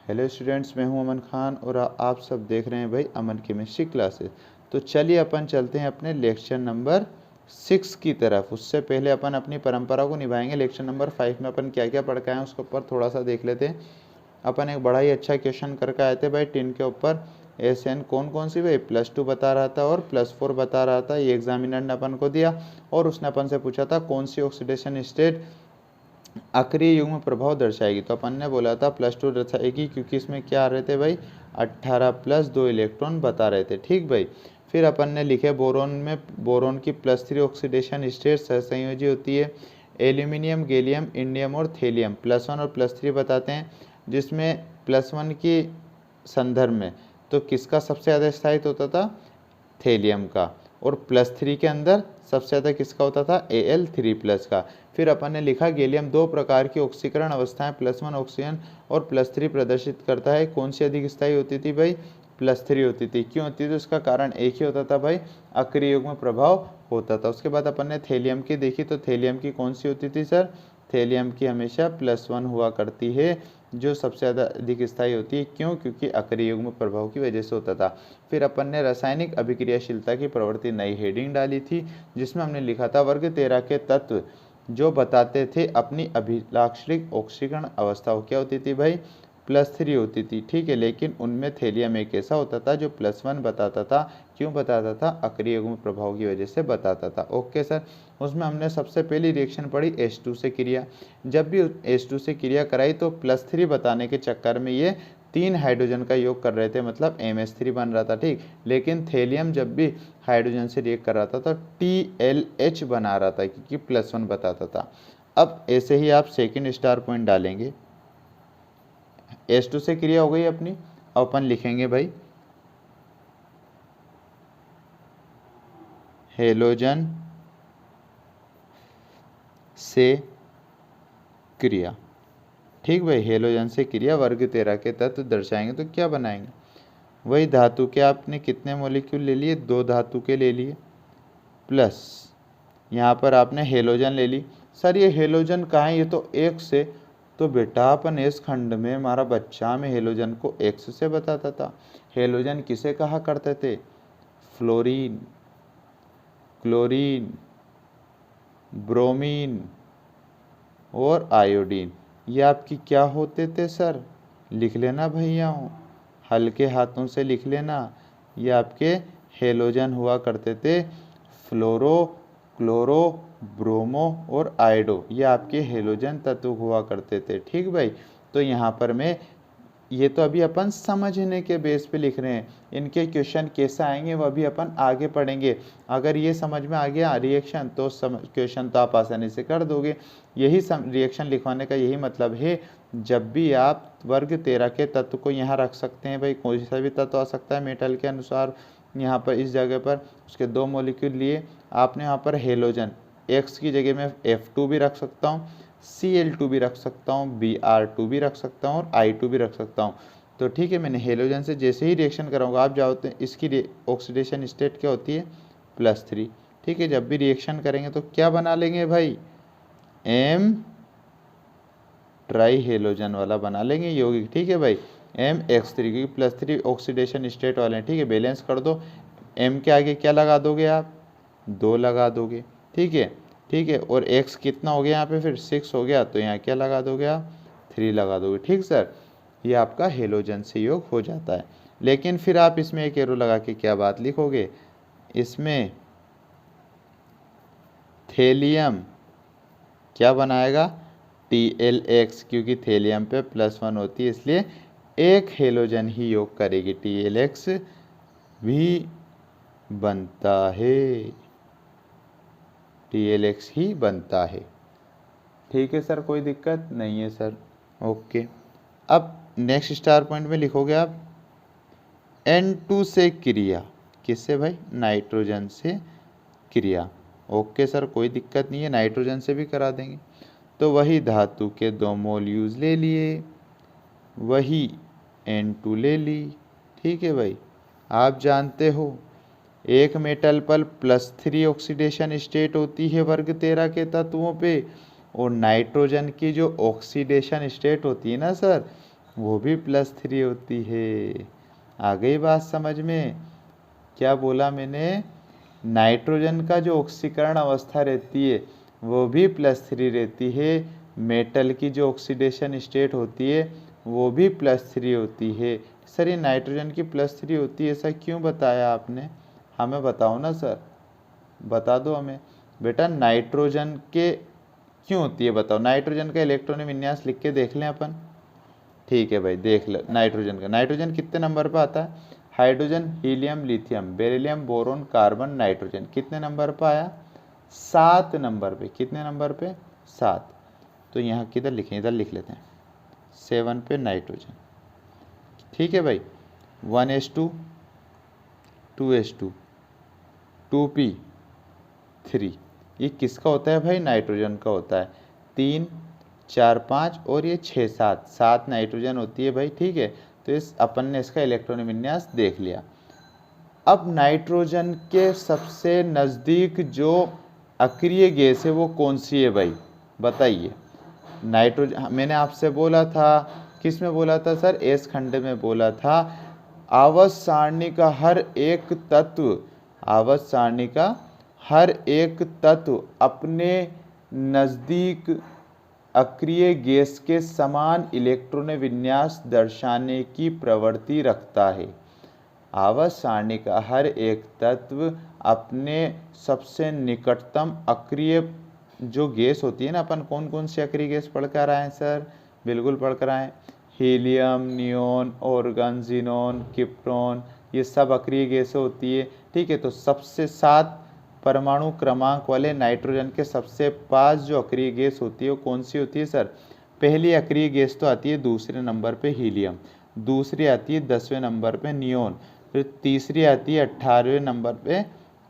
Hello students, मैं हूं अमन खान और आप सब देख रहे हैं भाई अमन केमिस्ट्री क्लासेस। तो चलिए अपन चलते हैं अपने लेक्चर नंबर 6 की तरफ। उससे पहले अपन अपनी परंपरा को निभाएंगे। लेक्चर नंबर 5 में अपन क्या क्या पढ़ के आए हैं उसके ऊपर थोड़ा सा देख लेते हैं। अपन एक बड़ा ही अच्छा क्वेश्चन करके आए थे भाई टिन के ऊपर। एसएन कौन कौन सी भाई +2 बता रहा था और +4 बता रहा था। ये एग्जामिनर ने अपन को दिया और उसने अपन से पूछा था कौन सी ऑक्सीडेशन स्टेट अक्रिय युग्म प्रभाव दर्शाएगी। तो अपन ने बोला था +2 दर्शाएगी, क्योंकि इसमें क्या आ रहे थे भाई 18 + 2 इलेक्ट्रॉन बता रहे थे। ठीक भाई। फिर अपन ने लिखे बोरोन में बोरोन की +3 ऑक्सीडेशन स्टेट सहसंयोजी होती है। एल्यूमिनियम, गैलियम, इंडियम और थेलियम +1 और +3 बताते हैं, जिसमें +1 की संदर्भ में तो किसका सबसे ज़्यादा स्थायित्व होता था, थेलियम का, और +3 के अंदर सबसे ज़्यादा किसका होता था, Al3+ का। फिर अपन ने लिखा गैलियम 2 प्रकार की ऑक्सीकरण अवस्थाएं +1 ऑक्सीजन और +3 प्रदर्शित करता है। कौन सी अधिक स्थायी होती थी भाई, +3 होती थी। क्यों होती थी, उसका कारण एक ही होता था भाई, अक्रिय युग्म प्रभाव होता था। उसके बाद अपन ने थेलियम की देखी, तो थेलियम की कौन सी होती थी सर, थेलियम की हमेशा +1 हुआ करती है, जो सबसे ज़्यादा अधिक स्थायी होती है। क्यों, क्योंकि अक्रिय युग्म प्रभाव की वजह से होता था। फिर अपन ने रासायनिक अभिक्रियाशीलता की प्रवृत्ति नई हेडिंग डाली थी, जिसमें हमने लिखा था वर्ग 13 के तत्व जो बताते थे अपनी अभिलाक्षणिक ऑक्सीकरण अवस्था क्या होती थी भाई, +3 होती थी। ठीक है, लेकिन उनमें थेलियम एक ऐसा होता था जो +1 बताता था। क्यों बताता था, अक्रिय युग्म प्रभाव की वजह से बताता था। Okay sir. उसमें हमने सबसे पहली रिएक्शन पढ़ी H2 से क्रिया। जब भी H2 से क्रिया कराई तो +3 बताने के चक्कर में ये 3 हाइड्रोजन का योग कर रहे थे, मतलब MH3 बन रहा था। ठीक, लेकिन थेलियम जब भी हाइड्रोजन से रिएक्ट कर रहा था तो TLH बना रहा था, क्योंकि +1 बताता था। अब ऐसे ही आप सेकंड स्टार पॉइंट डालेंगे। H2 से क्रिया हो गई अपनी। अब अपन लिखेंगे भाई हेलोजन से क्रिया। ठीक भाई, हेलोजन से क्रिया वर्ग 13 के तत्व दर्शाएंगे तो क्या बनाएंगे, वही धातु के आपने कितने मॉलिक्यूल ले लिए, 2 धातु के ले लिए, प्लस यहाँ पर आपने हेलोजन ले ली। सर ये हेलोजन कहाँ है, ये तो X से। तो बेटा अपन इस खंड में हमारा बच्चा में हेलोजन को X से बताता था। हेलोजन किसे कहा करते थे, फ्लोरीन, क्लोरीन, ब्रोमीन और आयोडीन। ये आपकी क्या होते थे सर, लिख लेना भैया, हल्के हाथों से लिख लेना। ये आपके हेलोजन हुआ करते थे, फ्लोरो, क्लोरो, ब्रोमो और आयोडो, ये आपके हेलोजन तत्व हुआ करते थे। ठीक भाई। तो यहाँ पर मैं ये तो अभी अपन समझने के बेस पे लिख रहे हैं, इनके क्वेश्चन कैसे आएंगे वह भी अपन आगे पढ़ेंगे। अगर ये समझ में आ गया रिएक्शन तो क्वेश्चन तो आप आसानी से कर दोगे। यही रिएक्शन लिखवाने का यही मतलब है। जब भी आप वर्ग 13 के तत्व को यहाँ रख सकते हैं भाई, कोई सा भी तत्व आ सकता है मेटल के अनुसार। यहाँ पर इस जगह पर उसके 2 मॉलिक्यूल लिए आपने, यहाँ पर हेलोजन X की जगह में F2 भी रख सकता हूँ, Cl2 भी रख सकता हूँ, Br2 भी रख सकता हूँ और I2 भी रख सकता हूँ। तो ठीक है, मैंने हेलोजन से जैसे ही रिएक्शन कराऊंगा आप जाओ तो इसकी ऑक्सीडेशन स्टेट क्या होती है, +3। ठीक है, जब भी रिएक्शन करेंगे तो क्या बना लेंगे भाई, M ट्राई हेलोजन वाला बना लेंगे यौगिक। ठीक है भाई, MX3, क्योंकि +3 ऑक्सीडेशन स्टेट वाले हैं। ठीक है, बैलेंस कर दो। M के आगे क्या लगा दोगे आप, 2 लगा दोगे। ठीक है, ठीक है, और X कितना हो गया यहाँ पे, फिर 6 हो गया, तो यहाँ क्या लगा दोगे आप, 3 लगा दोगे। ठीक सर, ये आपका हेलोजन से योग हो जाता है। लेकिन फिर आप इसमें एक एरो लगा के क्या बात लिखोगे, इसमें थेलियम क्या बनाएगा, TLX, क्योंकि थेलियम पे +1 होती है, इसलिए एक हेलोजन ही योग करेगी, TLX भी बनता है, TLX ही बनता है। ठीक है सर, कोई दिक्कत नहीं है सर। ओके, अब नेक्स्ट स्टार पॉइंट में लिखोगे आप N2 से क्रिया, किससे भाई, नाइट्रोजन से क्रिया। ओके सर, कोई दिक्कत नहीं है, नाइट्रोजन से भी करा देंगे। तो वही धातु के 2 मोल्यूल्स ले लिए, वही N2 ले ली। ठीक है भाई, आप जानते हो एक मेटल पर +3 ऑक्सीडेशन स्टेट होती है वर्ग 13 के तत्वों पे, और नाइट्रोजन की जो ऑक्सीडेशन स्टेट होती है ना सर, वो भी +3 होती है। आ गई बात समझ में? क्या बोला मैंने? नाइट्रोजन का जो ऑक्सीकरण अवस्था रहती है वो भी +3 रहती है। मेटल की जो ऑक्सीडेशन स्टेट होती है वो भी +3 होती है। सर ये नाइट्रोजन की +3 होती है, ऐसा क्यों बताया आपने? हमें बताओ ना सर, बता दो हमें। बेटा नाइट्रोजन के क्यों होती है बताओ। नाइट्रोजन का इलेक्ट्रॉन विन्यास लिख के देख लें अपन। ठीक है भाई, देख लो नाइट्रोजन का। नाइट्रोजन कितने नंबर पर आता है? Hydrogen, helium, lithium, beryllium, boron, carbon, nitrogen कितने नंबर पर आया? 7 नंबर पे। कितने नंबर पे? 7। तो यहाँ किधर लिखें? इधर लिख लेते हैं, 7 पे नाइट्रोजन। ठीक है भाई। 1s2, 2s2, 2p3, ये किसका होता है भाई? नाइट्रोजन का होता है। 3, 4, 5 और ये 6, 7, 7 नाइट्रोजन होती है भाई। ठीक है, तो इस अपन ने इसका इलेक्ट्रॉन विन्यास देख लिया। अब नाइट्रोजन के सबसे नज़दीक जो अक्रिय गैस है वो कौन सी है भाई? बताइए। नाइट्रोजन मैंने आपसे बोला था, किस में बोला था सर? एस खंड में बोला था। आवर्त सारणी का हर एक तत्व, आवर्त सारणी का हर एक तत्व अपने नज़दीक अक्रिय गैस के समान इलेक्ट्रॉन विन्यास दर्शाने की प्रवृत्ति रखता है। आवर्त सारणी का हर एक तत्व अपने सबसे निकटतम अक्रिय जो गैस होती है ना, अपन कौन कौन सी अक्रिय गैस पढ़ कर आए हैं सर? बिल्कुल पढ़ कर आए। हीलियम, नियोन, ऑर्गन, जीनोन, किप्टॉन, ये सब अक्रिय गैसें होती है। ठीक है, तो सबसे 7 परमाणु क्रमांक वाले नाइट्रोजन के सबसे पास जो अक्रिय गैस होती है वो कौन सी होती है सर? पहली अक्रिय गैस तो आती है दूसरे नंबर पे हीलियम, दूसरी आती है 10वें नंबर पे नियोन, फिर तीसरी आती है 18वें नंबर पे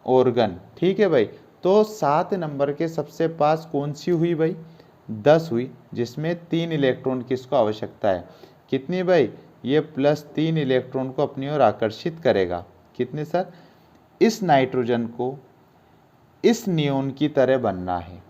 ऑर्गन। ठीक है भाई, तो 7 नंबर के सबसे पास कौन सी हुई भाई? 10 हुई, जिसमें 3 इलेक्ट्रॉन की इसको आवश्यकता है। कितनी भाई? ये +3 इलेक्ट्रॉन को अपनी ओर आकर्षित करेगा। कितने सर? इस नाइट्रोजन को इस नियोन की तरह बनना है।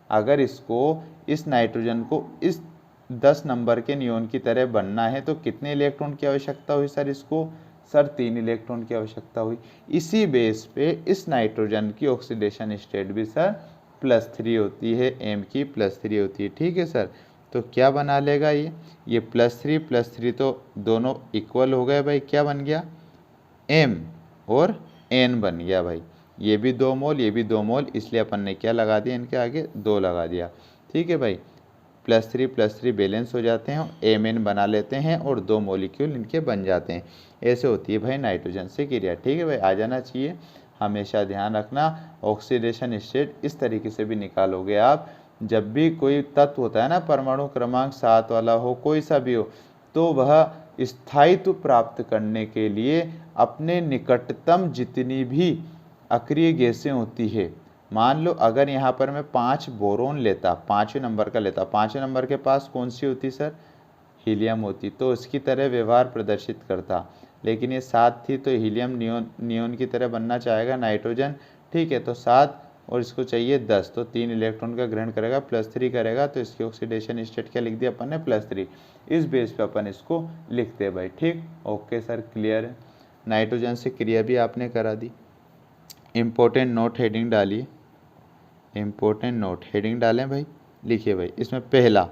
अगर इसको, इस नाइट्रोजन को इस 10 नंबर के नियोन की तरह बनना है तो कितने इलेक्ट्रॉन की आवश्यकता हुई सर इसको? सर 3 इलेक्ट्रॉन की आवश्यकता हुई। इसी बेस पे इस नाइट्रोजन की ऑक्सीडेशन स्टेट भी सर +3 होती है, M की +3 होती है। ठीक है सर, तो क्या बना लेगा ये +3 तो दोनों इक्वल हो गए भाई। क्या बन गया? M और N बन गया भाई। ये भी 2 मोल, ये भी 2 मोल, इसलिए अपन ने क्या लगा दिया? इनके आगे 2 लगा दिया। ठीक है भाई, +3 बैलेंस हो जाते हैं, Mn बना लेते हैं और 2 मॉलिक्यूल इनके बन जाते हैं। ऐसे होती है भाई नाइट्रोजन से क्रिया। ठीक है भाई, आ जाना चाहिए। हमेशा ध्यान रखना, ऑक्सीडेशन स्टेट इस तरीके से भी निकालोगे आप। जब भी कोई तत्व होता है ना, परमाणु क्रमांक 7 वाला हो, कोई सा भी हो, तो वह स्थायित्व प्राप्त करने के लिए अपने निकटतम जितनी भी अक्रिय गैसें होती है, मान लो अगर यहाँ पर मैं 5 बोरोन लेता, 5वें नंबर का लेता, 5वें नंबर के पास कौन सी होती सर? हीलियम होती, तो इसकी तरह व्यवहार प्रदर्शित करता। लेकिन ये 7 थी तो हीलियम नियोन की तरह बनना चाहेगा नाइट्रोजन। ठीक है, तो 7 और इसको चाहिए 10, तो 3 इलेक्ट्रॉन का ग्रहण करेगा, +3 करेगा, तो इसकी ऑक्सीडेशन स्टेट क्या लिख दिया अपन ने? +3। इस बेस पे अपन इसको लिखते हैं भाई। ठीक, ओके सर, क्लियर है। नाइट्रोजन से क्रिया भी आपने करा दी। इम्पोर्टेंट नोट हेडिंग डालिए, इम्पोर्टेंट नोट हेडिंग डालें भाई। लिखिए भाई, इसमें पहला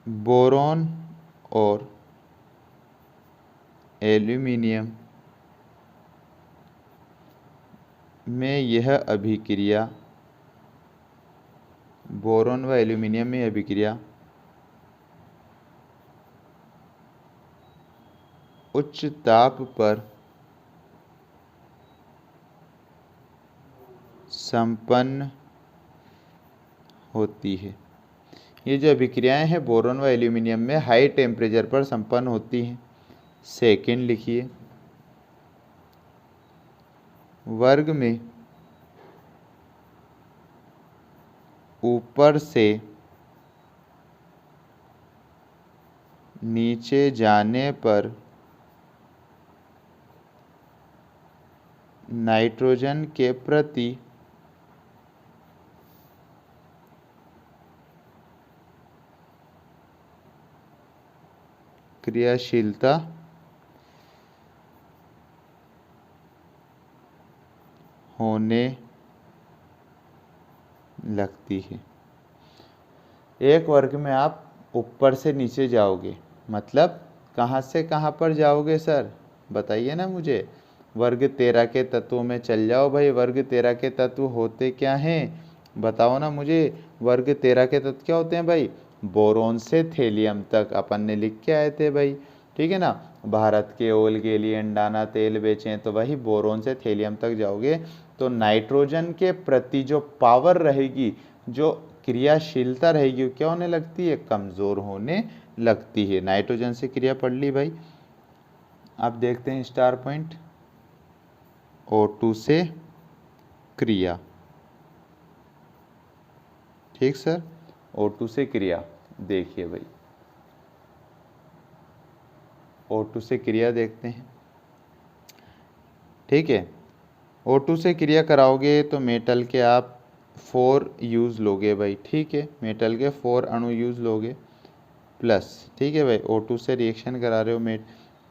बोरोन और एल्यूमिनियम में यह अभिक्रिया, बोरोन व एल्यूमिनियम में अभिक्रिया उच्च ताप पर संपन्न होती है। ये जो अभिक्रियाएं हैं बोरोन व एल्यूमिनियम में हाई टेम्परेचर पर संपन्न होती हैं। सेकेंड लिखिए, वर्ग में ऊपर से नीचे जाने पर नाइट्रोजन के प्रति क्रियाशीलता होने लगती है। एक वर्ग में आप ऊपर से नीचे जाओगे, मतलब कहाँ से कहाँ पर जाओगे सर, बताइए ना मुझे। वर्ग 13 के तत्वों में चल जाओ भाई। वर्ग 13 के तत्व होते क्या हैं, बताओ ना मुझे। वर्ग 13 के तत्व क्या होते हैं भाई? बोरोन से थेलियम तक अपन ने लिख के आए थे भाई, ठीक है ना। भारत के ओल गैलियन डाना तेल बेचें, तो वही बोरोन से थेलियम तक जाओगे तो नाइट्रोजन के प्रति जो पावर रहेगी, जो क्रियाशीलता रहेगी, वो क्या होने लगती है? कमजोर होने लगती है। नाइट्रोजन से क्रिया पढ़ ली भाई। अब देखते हैं स्टार पॉइंट, O2 से क्रिया। ठीक सर, O2 से क्रिया देखिए भाई, O2 से क्रिया देखते हैं। ठीक है, O2 से क्रिया कराओगे तो मेटल के आप 4 यूज़ लोगे भाई। ठीक है, मेटल के 4 अणु यूज़ लोगे प्लस। ठीक है भाई, O2 से रिएक्शन करा रहे हो,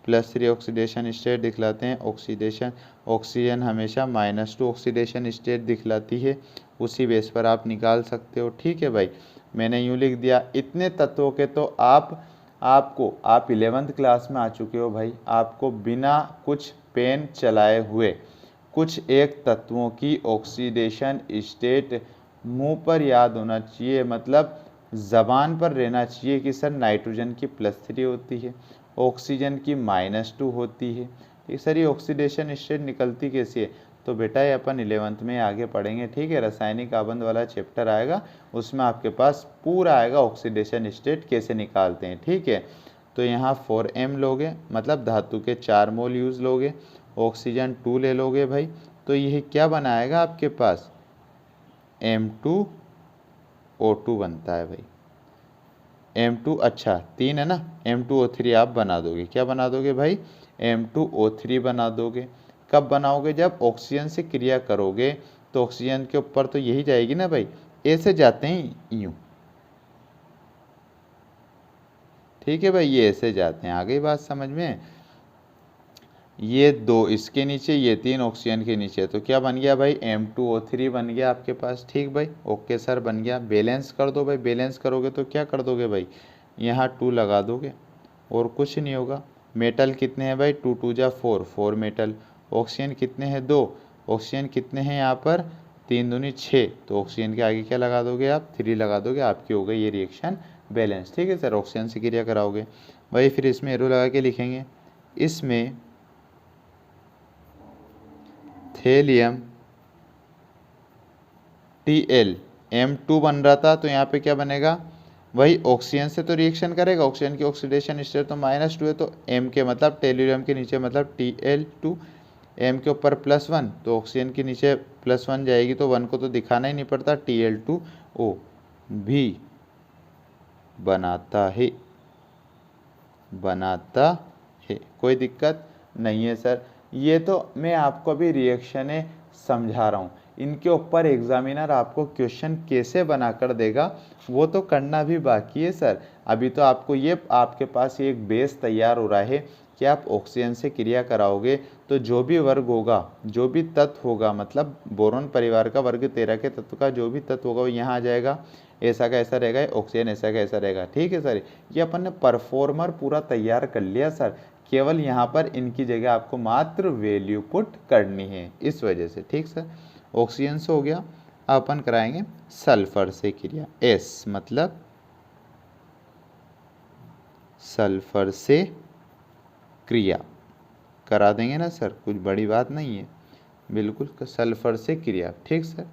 +3 ऑक्सीडेशन स्टेट दिखलाते हैं। ऑक्सीडेशन, ऑक्सीजन हमेशा -2 ऑक्सीडेशन स्टेट दिखलाती है, उसी बेस पर आप निकाल सकते हो। ठीक है भाई, मैंने यूँ लिख दिया। इतने तत्वों के तो आप 11th क्लास में आ चुके हो भाई। आपको बिना कुछ पेन चलाए हुए कुछ एक तत्वों की ऑक्सीडेशन स्टेट मुंह पर याद होना चाहिए, मतलब ज़बान पर रहना चाहिए कि सर नाइट्रोजन की +3 होती है, ऑक्सीजन की -2 होती है। ये सारी ऑक्सीडेशन स्टेट निकलती कैसी है? तो बेटा ये अपन 11th में आगे पढ़ेंगे। ठीक है, रासायनिक आबंध वाला चैप्टर आएगा, उसमें आपके पास पूरा आएगा ऑक्सीडेशन स्टेट कैसे निकालते हैं। ठीक है, तो यहाँ 4m लोगे, मतलब धातु के 4 मोल यूज़ लोगे, ऑक्सीजन 2 ले लोगे भाई, तो यह क्या बनाएगा आपके पास? M2O2 बनता है भाई। M2, अच्छा 3 है ना, M2O3 आप बना दोगे। क्या बना दोगे भाई? M2O3 बना दोगे। कब बनाओगे? जब ऑक्सीजन से क्रिया करोगे तो ऑक्सीजन के ऊपर तो यही जाएगी ना भाई, ए से जाते हैं यूं। ठीक है भाई, ये ऐसे जाते हैं। आ गई बात समझ में? ये 2 इसके नीचे, ये 3 ऑक्सीजन के नीचे, तो क्या बन गया भाई? M2O3 बन गया आपके पास। ठीक भाई, ओके सर, बन गया। बैलेंस कर दो भाई। बैलेंस करोगे तो क्या कर दोगे भाई? यहाँ 2 लगा दोगे और कुछ नहीं होगा। मेटल कितने हैं भाई? 2 2 जा 4, 4 मेटल। ऑक्सीजन कितने हैं? 2। ऑक्सीजन कितने हैं यहाँ पर? 3 दूनी 6, तो ऑक्सीजन के आगे क्या लगा दोगे आप? 3 लगा दोगे। आपकी हो गई ये रिएक्शन बैलेंस। ठीक है सर, ऑक्सीजन से क्रिया कराओगे भाई। फिर इसमें एरो लगा के लिखेंगे, इसमें थेलियम Tl M2 बन रहा था, तो यहाँ पे क्या बनेगा? वही ऑक्सीजन से तो रिएक्शन करेगा, ऑक्सीजन की ऑक्सीडेशन स्टेट तो -2 है, तो M के मतलब टेल्यूरियम के नीचे मतलब Tl2, M के ऊपर +1, तो ऑक्सीजन के नीचे +1 जाएगी, तो 1 को तो दिखाना ही नहीं पड़ता, Tl2O भी बनाता है, कोई दिक्कत नहीं है सर। ये तो मैं आपको अभी रिएक्शनें समझा रहा हूँ, इनके ऊपर एग्जामिनर आपको क्वेश्चन कैसे बनाकर देगा वो तो करना भी बाकी है सर। अभी तो आपको ये आपके पास ये एक बेस तैयार हो रहा है कि आप ऑक्सीजन से क्रिया कराओगे तो जो भी वर्ग होगा, जो भी तत्व होगा, मतलब बोरोन परिवार का वर्ग 13 के तत्व का जो भी तत्व होगा वो यहाँ आ जाएगा। ऐसा का ऐसा रहेगा, ऑक्सीजन ऐसा का ऐसा रहेगा। ठीक है सर, ये अपन ने परफॉर्मर पूरा तैयार कर लिया सर, केवल यहाँ पर इनकी जगह आपको मात्र वैल्यू पुट करनी है, इस वजह से। ठीक सर, ऑक्सीजन से हो गया। अब अपन कराएंगे सल्फर से क्रिया। S मतलब सल्फर से क्रिया करा देंगे ना सर, कुछ बड़ी बात नहीं है, बिल्कुल सल्फर से क्रिया। ठीक सर,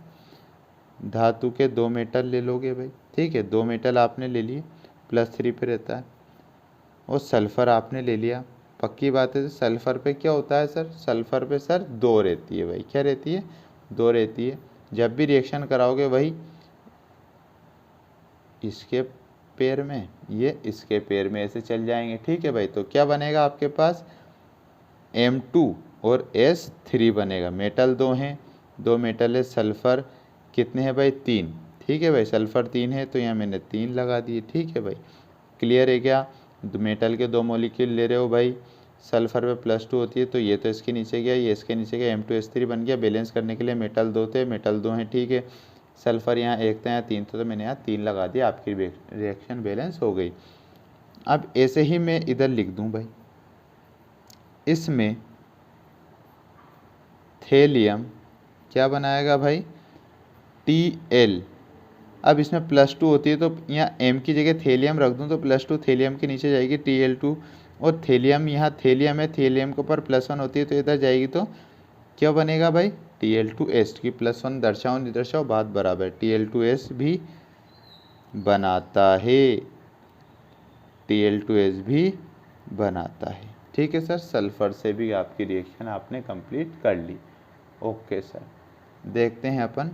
धातु के 2 मेटल ले लोगे भाई। ठीक है, 2 मेटल आपने ले लिए, +3 पे रहता है, और सल्फर आपने ले लिया। पक्की बात है, सल्फर पे क्या होता है सर? सल्फर पे सर 2 रहती है भाई। क्या रहती है? 2 रहती है। जब भी रिएक्शन कराओगे वही इसके पैर में, ये इसके पैर में, ऐसे चल जाएंगे। ठीक है भाई, तो क्या बनेगा आपके पास? M2 और S3 बनेगा। मेटल 2 हैं, 2 मेटल है। सल्फर कितने हैं भाई? 3। ठीक है भाई, सल्फर 3 है, तो यहाँ मैंने 3 लगा दिए। ठीक है भाई, क्लियर है क्या? मेटल के 2 मॉलिक्यूल ले रहे हो भाई, सल्फर पे +2 होती है, तो ये तो इसके नीचे गया, ये इसके नीचे गया, M2S3 बन गया। बैलेंस करने के लिए मेटल 2 थे, मेटल 2 हैं, ठीक है। सल्फर यहाँ 1 था, यहाँ 3 था, तो मैंने यहाँ 3 लगा दिया, आपकी रिएक्शन बैलेंस हो गई। अब ऐसे ही मैं इधर लिख दूँ भाई, इसमें थेलियम क्या बनाएगा भाई, Tl। अब इसमें +2 होती है, तो यहाँ M की जगह थेलियम रख दूँ तो +2 थेलियम के नीचे जाएगी, Tl2। और थेलियम, यहाँ थेलियम है, थेलियम के ऊपर +1 होती है, तो इधर जाएगी, तो क्या बनेगा भाई, Tl2S की +1 दर्शाओ नहीं दर्शाओ बात बराबर, Tl2S भी बनाता है, Tl2S भी बनाता है, ठीक है सर। सल्फर से भी आपकी रिएक्शन आपने कंप्लीट कर ली। ओके सर, देखते हैं अपन,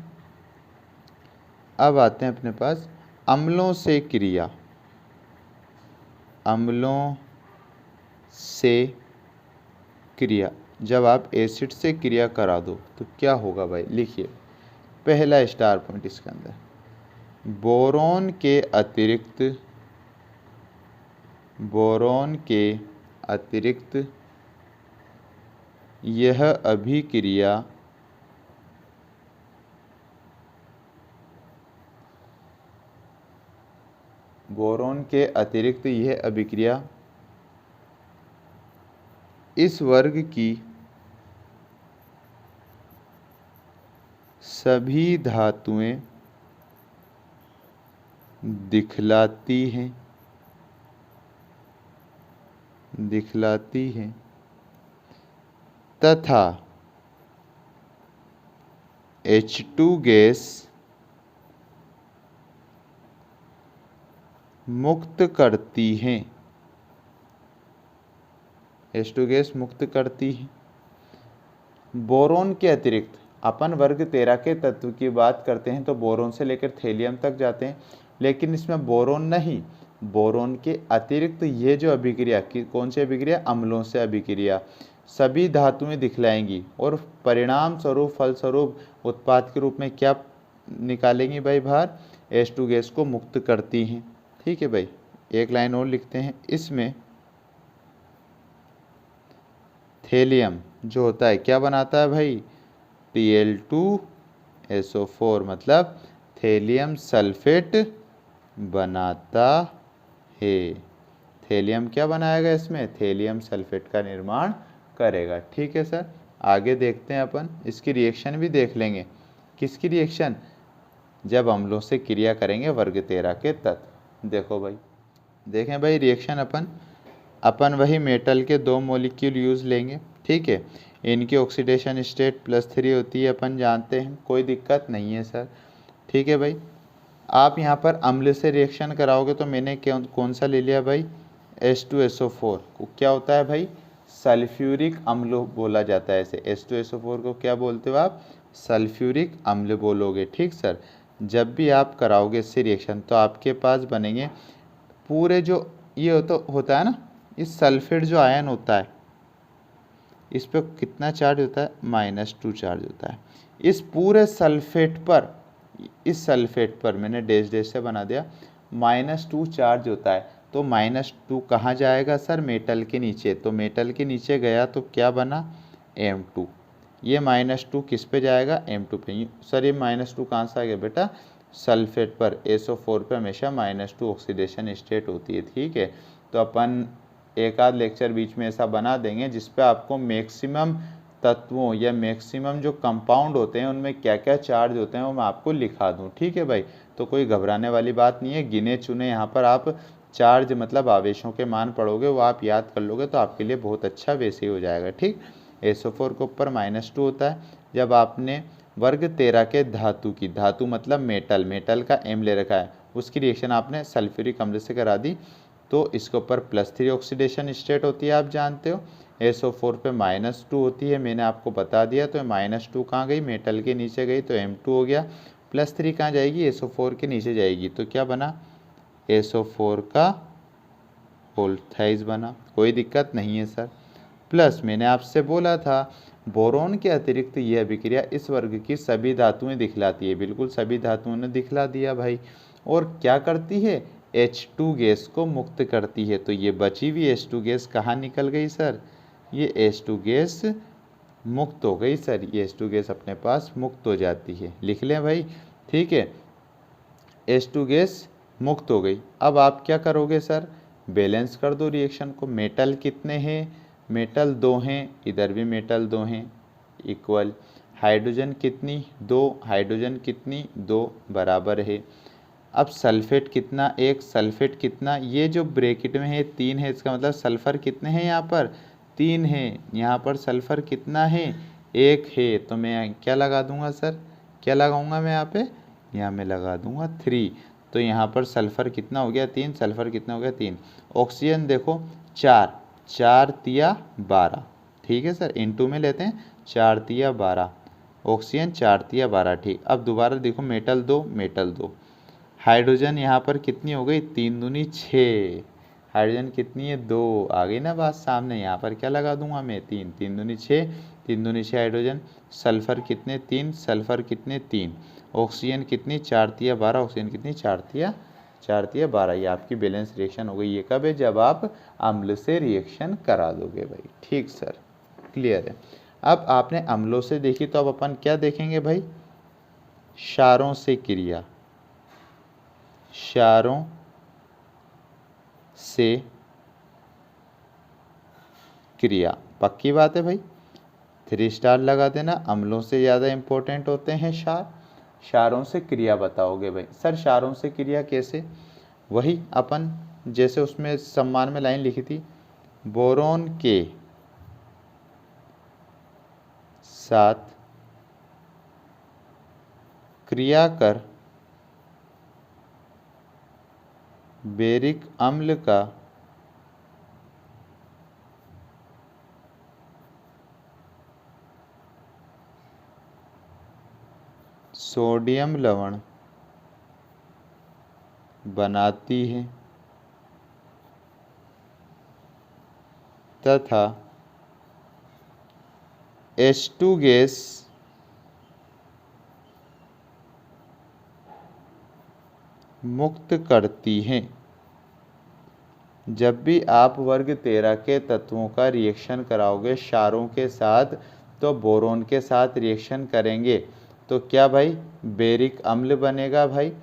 अब आते हैं अपने पास अम्लों से क्रिया। अम्लों से क्रिया, जब आप एसिड से क्रिया करा दो तो क्या होगा भाई, लिखिए पहला स्टार पॉइंट इसके अंदर, बोरोन के अतिरिक्त यह अभिक्रिया इस वर्ग की सभी धातुएं दिखलाती हैं तथा H2 गैस मुक्त करती हैं, H2 गैस मुक्त करती है। बोरोन के अतिरिक्त, अपन वर्ग 13 के तत्व की बात करते हैं तो बोरोन से लेकर थेलियम तक जाते हैं, लेकिन इसमें बोरोन नहीं, बोरोन के अतिरिक्त ये जो अभिक्रिया, कौन सी अभिक्रिया, अम्लों से अभिक्रिया, सभी धातुएं दिखलाएंगी और परिणाम स्वरूप, फलस्वरूप उत्पाद के रूप में क्या निकालेंगी भाई बाहर, H2 गैस को मुक्त करती हैं, ठीक है भाई। एक लाइन और लिखते हैं, इसमें थेलियम जो होता है क्या बनाता है भाई, Tl2SO4, मतलब थेलियम सल्फेट बनाता है। थेलियम क्या बनाएगा, इसमें थेलियम सल्फेट का निर्माण करेगा, ठीक है सर। आगे देखते हैं अपन, इसकी रिएक्शन भी देख लेंगे। किसकी रिएक्शन, जब अम्लों से क्रिया करेंगे वर्ग 13 के तत्व। देखो भाई, देखें भाई रिएक्शन, अपन वही मेटल के 2 मॉलिक्यूल यूज़ लेंगे, ठीक है। इनकी ऑक्सीडेशन स्टेट +3 होती है, अपन जानते हैं, कोई दिक्कत नहीं है सर, ठीक है भाई। आप यहाँ पर अम्ल से रिएक्शन कराओगे तो मैंने कौन सा ले लिया भाई, H2SO4 को क्या होता है भाई, सल्फ्यूरिक अम्ल बोला जाता है ऐसे। H2SO4 को क्या बोलते हो आप, सल्फ्यूरिक अम्ल बोलोगे, ठीक सर। जब भी आप कराओगे इससे रिएक्शन तो आपके पास बनेंगे पूरे, जो ये होता है ना, इस सल्फेट जो आयन होता है इस पर कितना चार्ज होता है, -2 चार्ज होता है। इस पूरे सल्फेट पर, इस सल्फेट पर मैंने डैश डैश से बना दिया, -2 चार्ज होता है। तो -2 कहाँ जाएगा सर, मेटल के नीचे, तो मेटल के नीचे गया तो क्या बना, M2। ये -2 किस पे जाएगा, M2 पे। सर ये -2 कहाँ से आ गया बेटा, सल्फेट पर, SO4 पे हमेशा -2 ऑक्सीडेशन स्टेट होती है, ठीक है। तो अपन एक आध लेक्चर बीच में ऐसा बना देंगे जिस पे आपको मैक्सिमम तत्वों या मैक्सिमम जो कंपाउंड होते हैं उनमें क्या क्या चार्ज होते हैं वो मैं आपको लिखा दूं, ठीक है भाई। तो कोई घबराने वाली बात नहीं है, गिने चुने यहाँ पर आप चार्ज मतलब आवेशों के मान पढ़ोगे, वो आप याद कर लोगे तो आपके लिए बहुत अच्छा वैसे ही हो जाएगा, ठीक। SO4 के ऊपर -2 होता है। जब आपने वर्ग 13 के धातु की, धातु मतलब मेटल का M ले रखा है, उसकी रिएक्शन आपने सल्फ्यूरिक अम्ल से करा दी तो इसके ऊपर +3 ऑक्सीडेशन स्टेट होती है, आप जानते हो। SO4 पे -2 होती है, मैंने आपको बता दिया। तो -2 कहाँ गई, मेटल के नीचे गई तो M2 हो गया। +3 कहाँ जाएगी, SO4 के नीचे जाएगी, तो क्या बना, SO4 का होल्थाइज बना, कोई दिक्कत नहीं है सर। प्लस मैंने आपसे बोला था बोरोन के अतिरिक्त यह अभिक्रिया इस वर्ग की सभी धातुएं दिखलाती है, बिल्कुल सभी धातुओं ने दिखला दिया भाई। और क्या करती है, H2 गैस को मुक्त करती है। तो ये बची हुई H2 गैस कहाँ निकल गई सर? ये H2 गैस मुक्त हो गई सर, ये H2 गैस अपने पास मुक्त हो जाती है। लिख लें भाई, ठीक है, H2 गैस मुक्त हो गई। अब आप क्या करोगे सर? बैलेंस कर दो रिएक्शन को। मेटल कितने हैं? मेटल 2 हैं, इधर भी मेटल 2 हैं, इक्वल। हाइड्रोजन कितनी? 2। हाइड्रोजन कितनी? 2, बराबर है। अब सल्फेट कितना? 1। सल्फेट कितना? ये जो ब्रैकेट में है 3 है, इसका मतलब सल्फर कितने हैं यहाँ पर? 3 है। यहाँ पर सल्फर कितना है? 1 है। तो मैं क्या लगा दूंगा सर? क्या लगाऊंगा मैं यहाँ पे? यहाँ मैं लगा दूंगा 3। तो यहाँ पर सल्फर कितना हो गया? 3। सल्फर कितना हो गया? 3। ऑक्सीजन देखो 4, 4 तिया 12, ठीक है सर, इनटू में लेते हैं, 4 तिया 12, ऑक्सीजन 4 तिया 12, ठीक। अब दोबारा देखो, मेटल 2, मेटल 2। हाइड्रोजन यहाँ पर कितनी हो गई? 3 दूनी 6। हाइड्रोजन कितनी है? 2। आ गई ना बात सामने। यहाँ पर क्या लगा दूंगा मैं? 3। 3 दूनी 6, 3 दूनी 6 हाइड्रोजन। सल्फर कितने? 3। सल्फर कितने? 3। ऑक्सीजन कितनी? 4 तिया 12। ऑक्सीजन कितनी? 4 तिया 12। ये आपकी बैलेंस रिएक्शन हो गई। ये कब है? जब आप अम्ल से रिएक्शन करा दोगे भाई। ठीक सर, क्लियर है। अब आपने अम्लों से देखी, तो अब अपन क्या देखेंगे भाई? क्षारों से क्रिया। क्षारों से क्रिया, पक्की बात है भाई, 3 स्टार लगा देना। अम्लों से ज़्यादा इंपॉर्टेंट होते हैं क्षार। क्षारों से क्रिया बताओगे भाई। सर क्षारों से क्रिया कैसे? वही अपन जैसे उसमें सम्मान में लाइन लिखी थी, बोरोन के साथ क्रिया कर बेरिक अम्ल का सोडियम लवण बनाती है तथा H2 गैस मुक्त करती हैं। जब भी आप वर्ग 13 के तत्वों का रिएक्शन कराओगे क्षारों के साथ, तो बोरोन के साथ रिएक्शन करेंगे तो क्या भाई? बेरिक अम्ल बनेगा भाई।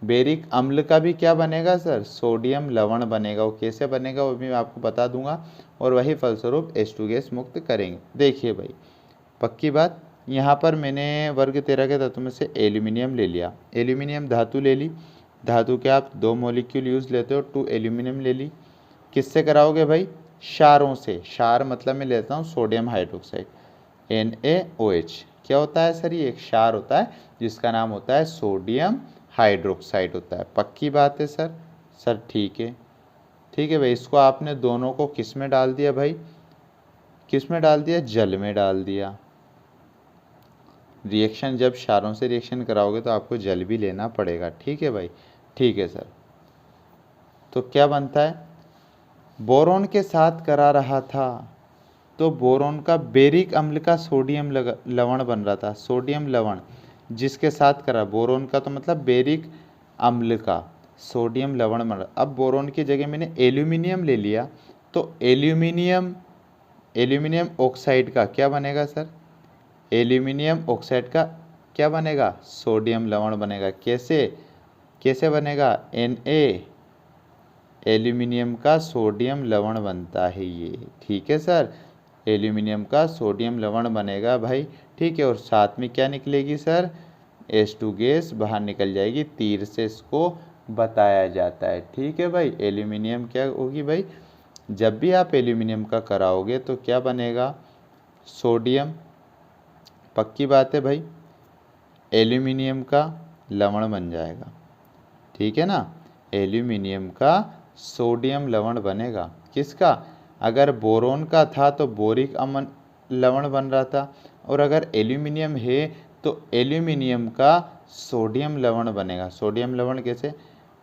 बेरिक अम्ल का भी क्या बनेगा सर? सोडियम लवण बनेगा। वो कैसे बनेगा वो भी मैं आपको बता दूंगा, और वही फलस्वरूप H2 गैस मुक्त करेंगे। देखिए भाई, पक्की बात, यहाँ पर मैंने वर्ग 13 के तत्व में से एल्यूमिनियम ले लिया, एल्यूमिनियम धातु ले ली। धातु के आप 2 मॉलिक्यूल यूज लेते हो, 2 एल्यूमिनियम ले ली। किससे कराओगे भाई? क्षारों से। क्षार मतलब मैं लेता हूँ सोडियम हाइड्रोक्साइड, NaOH। क्या होता है सर? ये एक क्षार होता है जिसका नाम होता है सोडियम हाइड्रोक्साइड होता है। पक्की बात है सर? सर ठीक है, ठीक है भाई। इसको आपने दोनों को किस में डाल दिया भाई? किस में डाल दिया? जल में डाल दिया। रिएक्शन जब क्षारों से रिएक्शन कराओगे तो आपको जल भी लेना पड़ेगा, ठीक है भाई? ठीक है सर। तो क्या बनता है? बोरोन के साथ करा रहा था तो बोरोन का बेरिक अम्ल का सोडियम लवण बन रहा था, सोडियम लवण जिसके साथ करा। बोरोन का तो मतलब बेरिक अम्ल का सोडियम लवण बन रहा। अब बोरोन की जगह मैंने एल्यूमिनियम ले लिया, तो एल्यूमिनियम ऑक्साइड का क्या बनेगा सर? एल्यूमिनियम ऑक्साइड का क्या बनेगा? सोडियम लवण बनेगा। कैसे? कैसे बनेगा? Na, एल्यूमिनियम का सोडियम लवण बनता है ये, ठीक है सर? एल्यूमिनियम का सोडियम लवण बनेगा भाई, ठीक है। और साथ में क्या निकलेगी सर? H2 गैस बाहर निकल जाएगी। तीर से इसको बताया जाता है, ठीक है भाई? एल्यूमिनियम क्या होगी भाई? जब भी आप एल्यूमिनियम का कराओगे तो क्या बनेगा? सोडियम, पक्की बात है भाई, एल्यूमिनियम का लवण बन जाएगा, ठीक है ना? एल्यूमिनियम का सोडियम लवण बनेगा। किसका? अगर बोरोन का था तो बोरिक अम्ल लवण बन रहा था, और अगर एल्यूमिनियम है तो एल्यूमिनियम का सोडियम लवण बनेगा। सोडियम लवण कैसे?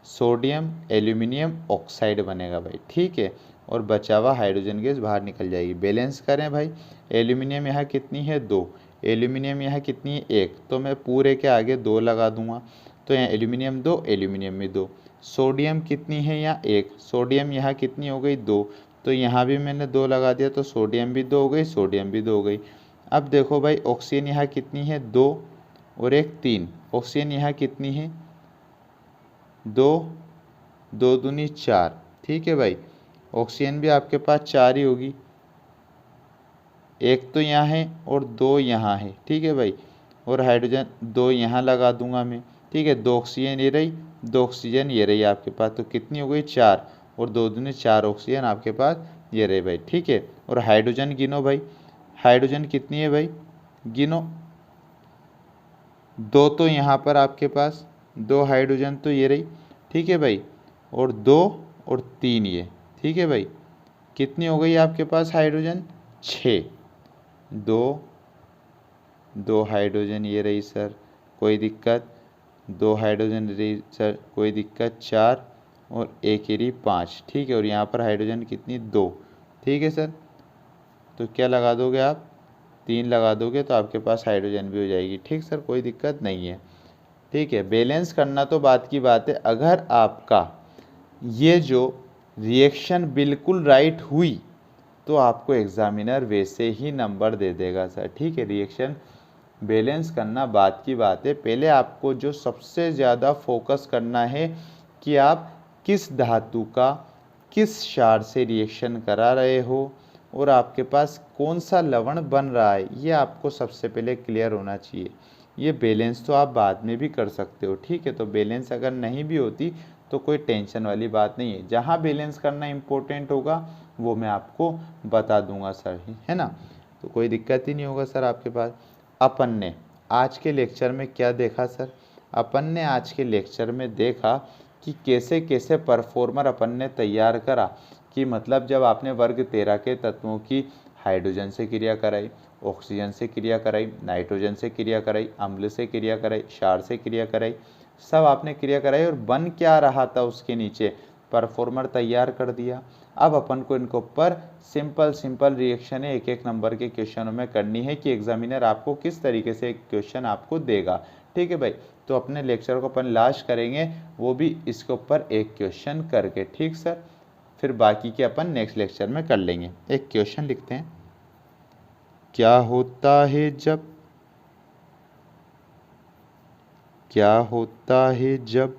सोडियम एल्यूमिनियम ऑक्साइड बनेगा भाई, ठीक है। और बचा हुआ हाइड्रोजन गैस बाहर निकल जाएगी। बैलेंस करें भाई, एल्यूमिनियम यहाँ कितनी है? 2। एल्यूमिनियम यहाँ कितनी है? 1। तो मैं पूरे के आगे 2 लगा दूंगा, तो यहाँ एल्यूमिनियम 2, एल्यूमिनियम में 2। सोडियम कितनी है यहाँ 1, सोडियम यहाँ कितनी हो गई 2, तो यहाँ भी मैंने 2 लगा दिया, तो सोडियम भी 2 हो गई, सोडियम भी 2 हो गई। अब देखो भाई ऑक्सीजन यहाँ कितनी है 2 और 1 3, ऑक्सीजन यहाँ कितनी है 2, 2 दूनी 4, ठीक है भाई। ऑक्सीजन भी आपके पास 4 ही होगी, 1 तो यहाँ है और 2 यहाँ है, ठीक है भाई। और हाइड्रोजन 2 यहाँ लगा दूंगा मैं, ठीक है। 2 ऑक्सीजन ये रही, 2 ऑक्सीजन ये रही आपके पास, तो कितनी हो गई 4, और 2 दूनी 4 ऑक्सीजन आपके पास ये रहे भाई, ठीक है। और हाइड्रोजन गिनो भाई, हाइड्रोजन कितनी है भाई गिनो, 2 तो यहाँ पर आपके पास 2 हाइड्रोजन तो ये रही, ठीक है भाई। और 2 और 3 ये, ठीक है भाई। कितनी हो गई आपके पास हाइड्रोजन 6, 2 हाइड्रोजन ये रही सर, कोई दिक्कत, 2 हाइड्रोजन रही सर, कोई दिक्कत, 4 और 1 ये रही 5, ठीक है। और यहाँ पर हाइड्रोजन कितनी 2, ठीक है सर। तो क्या लगा दोगे आप 3 लगा दोगे तो आपके पास हाइड्रोजन भी हो जाएगी, ठीक सर, कोई दिक्कत नहीं है, ठीक है। बैलेंस करना तो बात की बात है, अगर आपका ये जो रिएक्शन बिल्कुल राइट हुई तो आपको एग्जामिनर वैसे ही नंबर दे देगा सर, ठीक है। रिएक्शन बैलेंस करना बात की बात है, पहले आपको जो सबसे ज़्यादा फोकस करना है कि आप किस धातु का किस क्षार से रिएक्शन करा रहे हो और आपके पास कौन सा लवण बन रहा है, ये आपको सबसे पहले क्लियर होना चाहिए। ये बैलेंस तो आप बाद में भी कर सकते हो, ठीक है। तो बैलेंस अगर नहीं भी होती तो कोई टेंशन वाली बात नहीं है, जहाँ बैलेंस करना इम्पोर्टेंट होगा वो मैं आपको बता दूंगा सर, है ना। तो कोई दिक्कत ही नहीं होगा सर आपके पास। अपन ने आज के लेक्चर में क्या देखा सर, अपन ने आज के लेक्चर में देखा कि कैसे कैसे परफॉर्मर अपन ने तैयार करा, कि मतलब जब आपने वर्ग 13 के तत्वों की हाइड्रोजन से क्रिया कराई, ऑक्सीजन से क्रिया कराई, नाइट्रोजन से क्रिया कराई, अम्ल से क्रिया कराई, क्षार से क्रिया कराई, सब आपने क्रिया कराई और बन क्या रहा था उसके नीचे परफॉर्मर तैयार कर दिया। अब अपन को इनके ऊपर सिंपल रिएक्शन है एक एक नंबर के क्वेश्चनों में करनी है कि एग्जामिनर आपको किस तरीके से क्वेश्चन आपको देगा, ठीक है भाई। तो अपने लेक्चर को अपन लास्ट करेंगे वो भी इसके ऊपर एक क्वेश्चन करके, ठीक सर। फिर बाकी के अपन नेक्स्ट लेक्चर में कर लेंगे। एक क्वेश्चन लिखते हैं, क्या होता है जब, क्या होता है जब,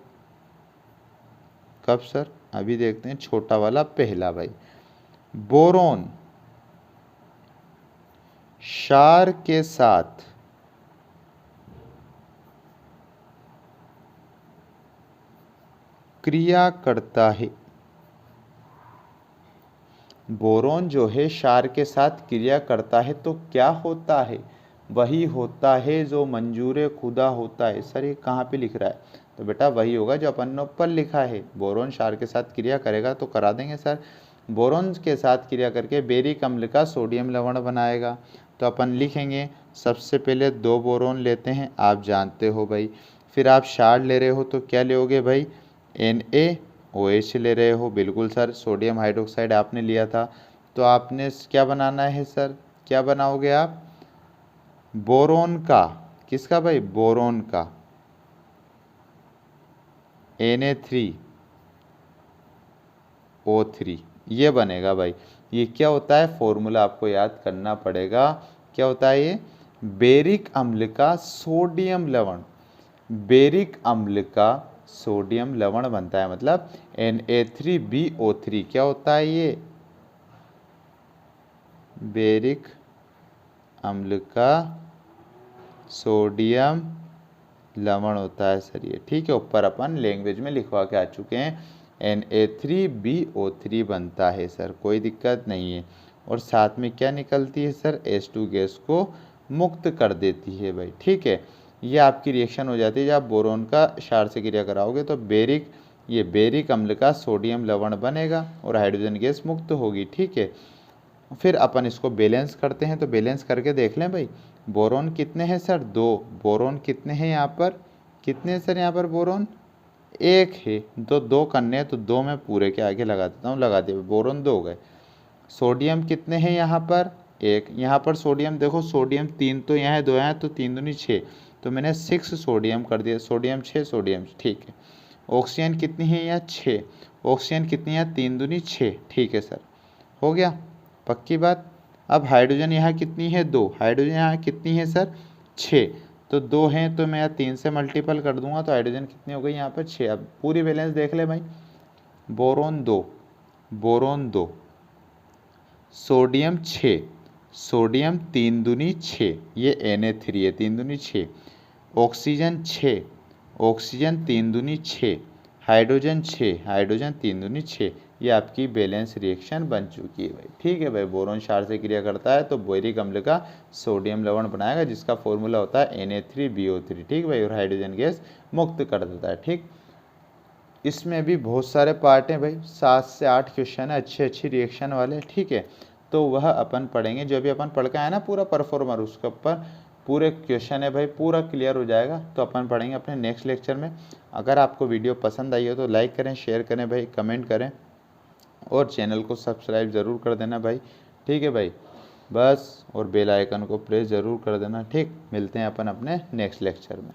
कब सर, अभी देखते हैं छोटा वाला पहला भाई। बोरोन क्षार के साथ क्रिया करता है, बोरोन जो है क्षार के साथ क्रिया करता है तो क्या होता है, वही होता है जो मंजूर खुदा होता है। सर ये कहाँ पे लिख रहा है, तो बेटा वही होगा जो अपन ने ऊपर लिखा है, बोरोन क्षार के साथ क्रिया करेगा तो करा देंगे सर। बोरोन के साथ क्रिया करके बेरिक अम्ल का सोडियम लवण बनाएगा, तो अपन लिखेंगे सबसे पहले 2 बोरोन लेते हैं, आप जानते हो भाई। फिर आप क्षार ले रहे हो तो क्या लोगे भाई, NaOH ले रहे हो, बिल्कुल सर। सोडियम हाइड्रोक्साइड आपने लिया था, तो आपने क्या बनाना है सर, क्या बनाओगे आप, बोरोन का, किसका भाई, बोरोन का Na3O3 ये बनेगा भाई। ये क्या होता है, फॉर्मूला आपको याद करना पड़ेगा, क्या होता है ये, बेरिक अम्ल का सोडियम लवण, बेरिक अम्ल का सोडियम लवण बनता है, मतलब Na3BO3 क्या होता है ये, बेरिक अम्ल का सोडियम लवण होता है सर ये, ठीक है। ऊपर अपन लैंग्वेज में लिखवा के आ चुके हैं, Na3BO3 बनता है सर, कोई दिक्कत नहीं है। और साथ में क्या निकलती है सर, H2 गैस को मुक्त कर देती है भाई, ठीक है। ये आपकी रिएक्शन हो जाती है जब आप बोरोन का क्षार से क्रिया कराओगे तो बेरिक, ये बेरिक अम्ल का सोडियम लवण बनेगा और हाइड्रोजन गैस मुक्त होगी, ठीक है। फिर अपन इसको बैलेंस करते हैं, तो बैलेंस करके देख लें भाई, बोरोन कितने हैं सर, 2, बोरोन कितने हैं यहाँ पर, कितने हैं सर यहाँ पर, बोरोन 1 है, तो 2 करने हैं तो 2 मैं पूरे के आगे लगा देता हूँ, लगा दिए, बोरोन 2 हो गए। सोडियम कितने हैं यहाँ पर, 1, यहाँ पर सोडियम देखो, सोडियम 3 तो यहाँ है, 2 यहाँ है, तो 3 दूनी 6, तो मैंने 6 सोडियम कर दिया, सोडियम 6 सोडियम, ठीक है। ऑक्सीजन कितनी है यहाँ 6, ऑक्सीजन कितनी है 3 दूनी 6, ठीक है सर, हो गया, पक्की बात। अब हाइड्रोजन यहाँ कितनी है 2, हाइड्रोजन यहाँ कितनी है सर 6, तो 2 हैं तो मैं यहाँ 3 से मल्टीपल कर दूंगा तो हाइड्रोजन कितनी हो गई यहाँ पर 6। अब पूरी बैलेंस देख ले भाई, बोरोन 2, बोरोन 2, सोडियम 6, सोडियम 3 दूनी 6, ये Na3 है 3 दूनी 6, ऑक्सीजन 6, ऑक्सीजन 3 दूनी 6, हाइड्रोजन 6, हाइड्रोजन 3 दूनी 6, ये आपकी बैलेंस रिएक्शन बन चुकी है भाई, ठीक है भाई। बोरोन क्षार से क्रिया करता है तो बोरिक अम्ल का सोडियम लवण बनाएगा जिसका फॉर्मूला होता है Na3BO3, ठीक भाई, और हाइड्रोजन गैस मुक्त कर देता है, ठीक। इसमें भी बहुत सारे पार्ट हैं भाई, 7 से 8 क्वेश्चन है अच्छी रिएक्शन वाले, ठीक है। तो वह अपन पढ़ेंगे, जो भी अपन पढ़ के आए ना पूरा परफॉर्मर, उसके ऊपर पूरे क्वेश्चन है भाई, पूरा क्लियर हो जाएगा, तो अपन पढ़ेंगे अपने नेक्स्ट लेक्चर में। अगर आपको वीडियो पसंद आई हो तो लाइक करें, शेयर करें भाई, कमेंट करें और चैनल को सब्सक्राइब ज़रूर कर देना भाई, ठीक है भाई, बस, और बेल आइकन को प्रेस ज़रूर कर देना, ठीक। मिलते हैं अपन अपने नेक्स्ट लेक्चर में।